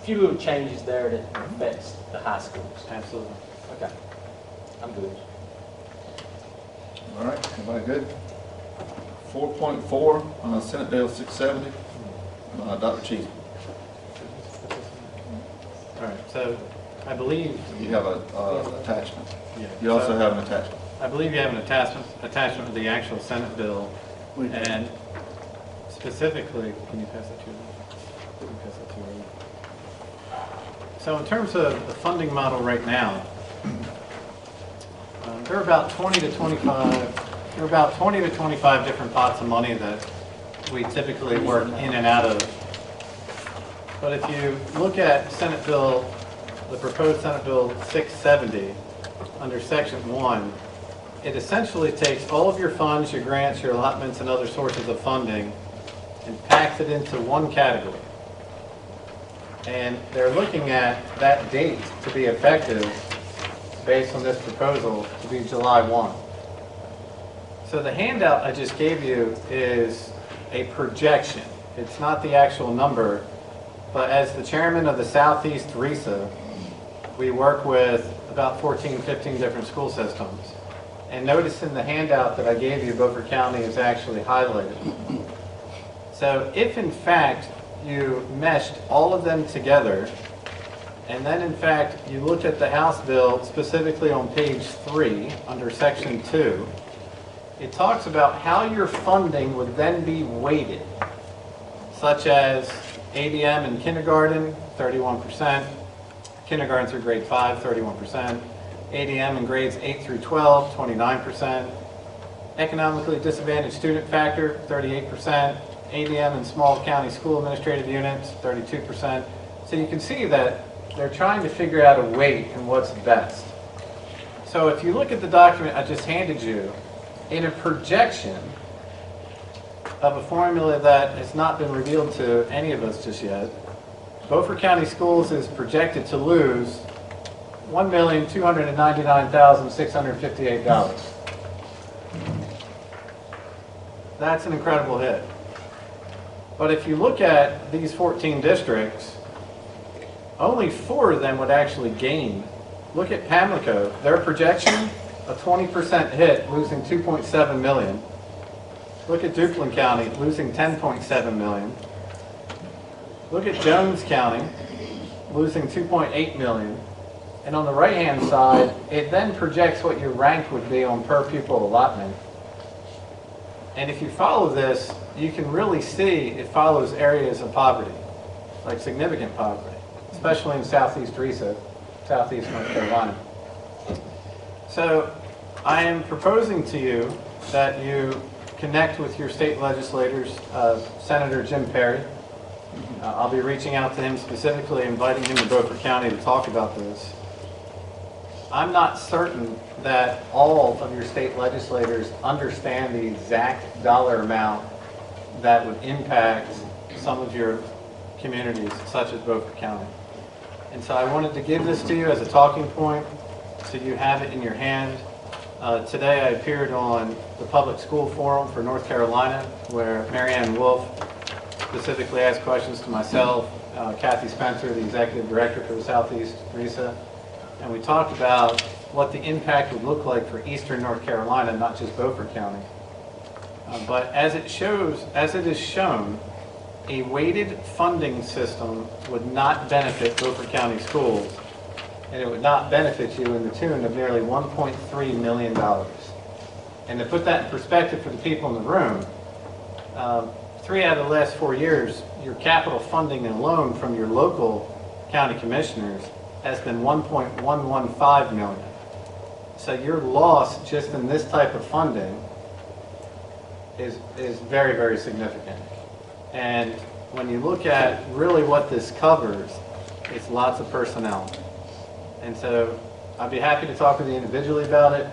few little changes there that affects the high schools. Absolutely. Okay, I'm good. All right, everybody good? 4.4, Senate Bill 670, Dr. Cheese. All right, so I believe, You have a attachment. yeah, You also so have an attachment. I believe you have an attachment to the actual Senate bill, and specifically, can you pass that to me? Can you pass that to me? So in terms of the funding model right now, there are about 20 to 25 different pots of money that we typically work in and out of. But if you look at Senate Bill, the proposed Senate Bill 670, under Section 1, it essentially takes all of your funds, your grants, your allotments, and other sources of funding and packs it into one category. And they're looking at that date to be effective based on this proposal to be July 1. So the handout I just gave you is a projection. It's not the actual number, but as the chairman of the Southeast RESA, we work with about 14, 15 different school systems. And notice in the handout that I gave you, Beaufort County is actually highlighted. So if in fact you meshed all of them together, and then in fact you looked at the House bill specifically on page 3 under Section 2, it talks about how your funding would then be weighted, such as ADM in kindergarten, 31%, kindergarten through grade 5, 31%, ADM in grades 8 through 12, 29%, economically disadvantaged student factor, 38%, ADM in small county school administrative units, 32%. So you can see that they're trying to figure out a weight and what's best. So if you look at the document I just handed you, in a projection of a formula that has not been revealed to any of us just yet, Beaufort County Schools is projected to lose $1,299,658. That's an incredible hit. But if you look at these 14 districts, only 4 of them would actually gain. Look at Pamlico, their projection, a 20% hit, losing $2.7 million. Look at Duplin County, losing $10.7 million. Look at Jones County, losing $2.8 million. And on the right-hand side, it then projects what your rank would be on per pupil allotment. And if you follow this, you can really see it follows areas of poverty, like significant poverty, especially in Southeast RESA, Southeast North Carolina. So I am proposing to you that you connect with your state legislators, Senator Jim Perry. I'll be reaching out to him specifically, inviting him to Beaufort County to talk about this. I'm not certain that all of your state legislators understand the exact dollar amount that would impact some of your communities, such as Beaufort County. And so I wanted to give this to you as a talking point so you have it in your hand. Today I appeared on the Public School Forum for North Carolina, where Marianne Wolf specifically asked questions to myself, Kathy Spencer, the Executive Director for the Southeast RESA, and we talked about what the impact would look like for Eastern North Carolina, not just Beaufort County. But as it is shown, a weighted funding system would not benefit Beaufort County schools, and it would not benefit you in the tune of nearly $1.3 million. And to put that in perspective for the people in the room, 3 out of the last 4 years, your capital funding alone from your local county commissioners has been $1.115 million. So your loss just in this type of funding is very, very significant. And when you look at really what this covers, it's lots of personnel. And so I'd be happy to talk with you individually about it.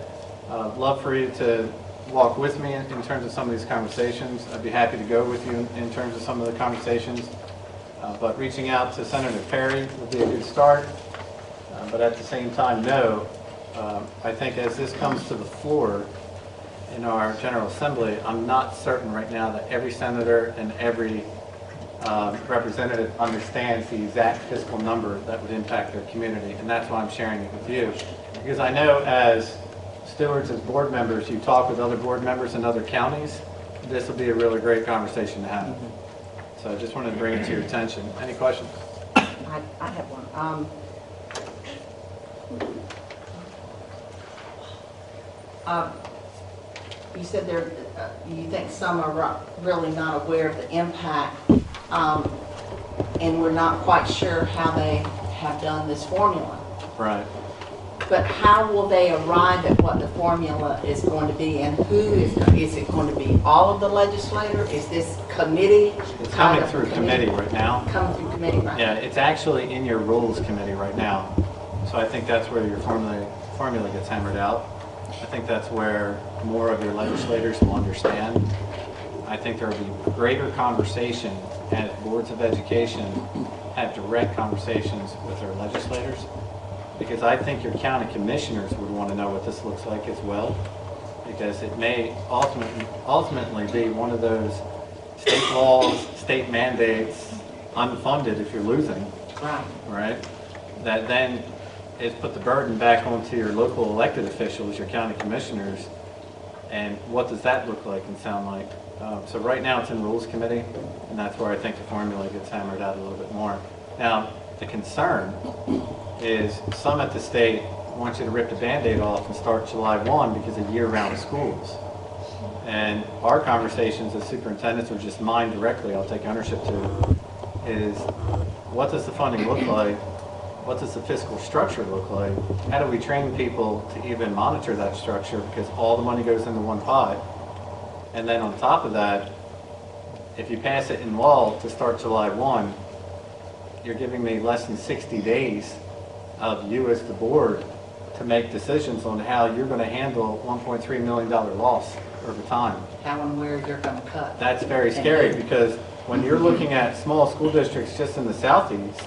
I'd love for you to walk with me in terms of some of these conversations. I'd be happy to go with you in terms of some of the conversations. But reaching out to Senator Perry would be a good start. But at the same time, no, I think as this comes to the floor in our General Assembly, I'm not certain right now that every senator and every representative understands the exact fiscal number that would impact their community, and that's why I'm sharing it with you. Because I know as stewards, as board members, you talk with other board members in other counties, this will be a really great conversation to have. So I just wanted to bring it to your attention. Any questions? I have one. You said there, you think some are really not aware of the impact, and we're not quite sure how they have done this formula. Right. But how will they arrive at what the formula is going to be, and who is it going to be? All of the legislators? Is this committee? It's coming through committee right now. Coming through committee right now. Yeah, it's actually in your rules committee right now. So I think that's where your formula gets hammered out. I think that's where more of your legislators will understand. I think there will be greater conversation as boards of education have direct conversations with their legislators. Because I think your county commissioners would want to know what this looks like as well. Because it may ultimately be one of those state laws, state mandates, unfunded if you're losing, Right. right? That then is put the burden back onto your local elected officials, your county commissioners, and what does that look like and sound like? So right now it's in rules committee, and that's where I think the formula gets hammered out a little bit more. Now, the concern is some at the state want you to rip the Band-Aid off and start July 1 because of year-round schools. And our conversations as superintendents, or just mine directly, I'll take ownership to, is what does the funding look like? What does the fiscal structure look like? How do we train people to even monitor that structure? Because all the money goes into one pot. And then on top of that, if you pass it in law to start July 1, you're giving me less than 60 days of you as the board to make decisions on how you're going to handle $1.3 million loss over time. How and where you're going to cut. That's very scary because when you're looking at small school districts just in the southeast,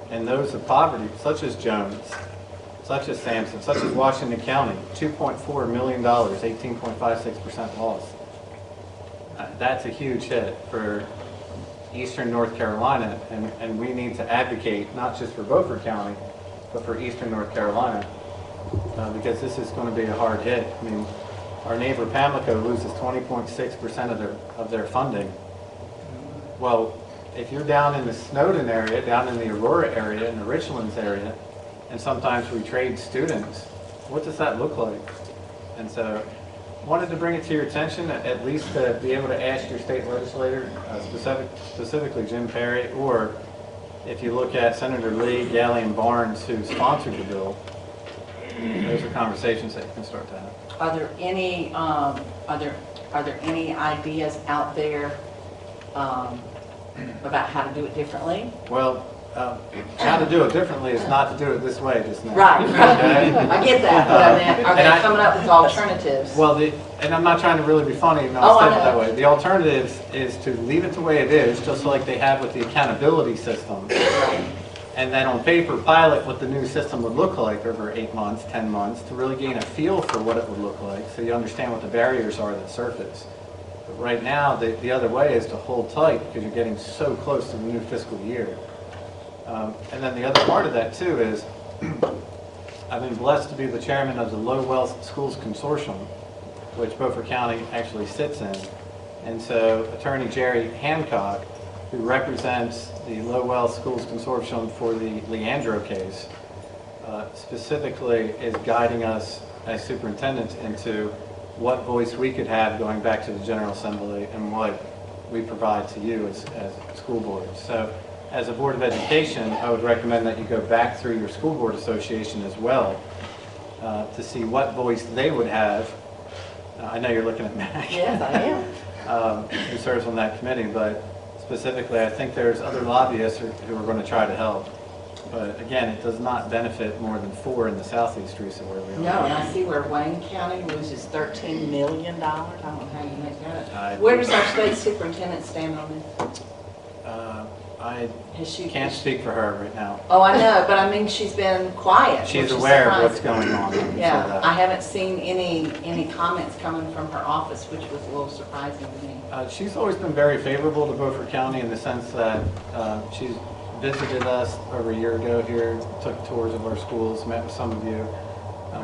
and those of poverty, such as Jones, such as Sampson, such as Washington County, $2.4 million, 18.56% loss. That's a huge hit for Eastern North Carolina, and we need to advocate not just for Beaufort County, but for Eastern North Carolina, because this is going to be a hard hit. I mean, our neighbor Pamlico loses 20.6% of their funding. Well, if you're down in the Snowden area, down in the Aurora area, in the Richlands area, and sometimes we trade students, what does that look like? And so wanted to bring it to your attention, at least to be able to ask your state legislator, specifically Jim Perry, or if you look at Senator Lee, Galley, and Barnes, who sponsored the bill, those are conversations that you can start to have. Are there any ideas out there about how to do it differently? Well, how to do it differently is not to do it this way just now. Right. Okay? I get that, but I meant, are they And coming up with alternatives? Well, and I'm not trying to really be funny, and Oh, I'll I say it that know. way. The alternative is to leave it the way it is, just like they have with the accountability system. And then on paper, pilot what the new system would look like over 8 months, 10 months, to really gain a feel for what it would look like, so you understand what the barriers are that surface. But right now, the other way is to hold tight, because you're getting so close to the new fiscal year. And then the other part of that too is, I've been blessed to be the chairman of the Low Wealth Schools Consortium, which Beaufort County actually sits in. And so Attorney Jerry Hancock, who represents the Low Wealth Schools Consortium for the Leandro case, specifically is guiding us as superintendents into what voice we could have going back to the General Assembly and what we provide to you as school boards. So as a Board of Education, I would recommend that you go back through your school board association as well to see what voice they would have. I know you're looking at Mac. Yes, I am. Who serves on that committee, but specifically, I think there's other lobbyists who are going to try to help. But again, it does not benefit more than 4 in the southeast, Teresa, where we are. No, and I see where Wayne County loses $13 million. I don't know how you make that up. I- Where does our state superintendent stand on this? I Has she? can't speak for her right now. Oh, I know, but I mean, she's been quiet. She's which is aware of what's surprising. going on. let me say Yeah, that. I haven't seen any comments coming from her office, which was a little surprising to me. She's always been very favorable to Beaufort County in the sense that she's visited us over a year ago here, took tours of our schools, met with some of you.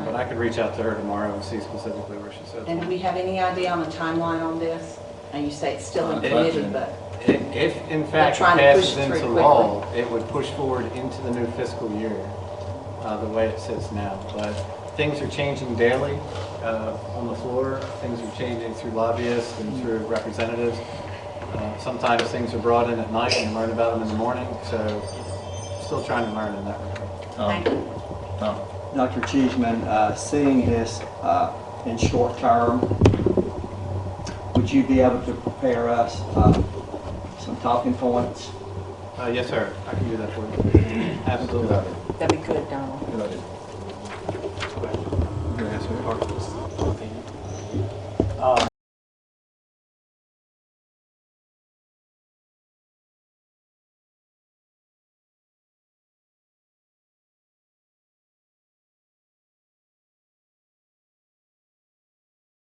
But I could reach out to her tomorrow and see specifically where she sits. And do we have any idea on the timeline on this? And you say it's still in It- committee, but If in fact it trying to push passes it through into quickly. law, it would push forward into the new fiscal year, the way it sits now. But things are changing daily on the floor. Things are changing through lobbyists and through representatives. Sometimes things are brought in at night and you learn about them in the morning. So still trying to learn in that regard. thank you. Tom? Dr. Cheeseman, seeing this in short term, would you be able to prepare us some talking points? Yes, sir. I can do that for you. Absolutely. That'd be good, Donald. Good idea. You're gonna ask me a hard question.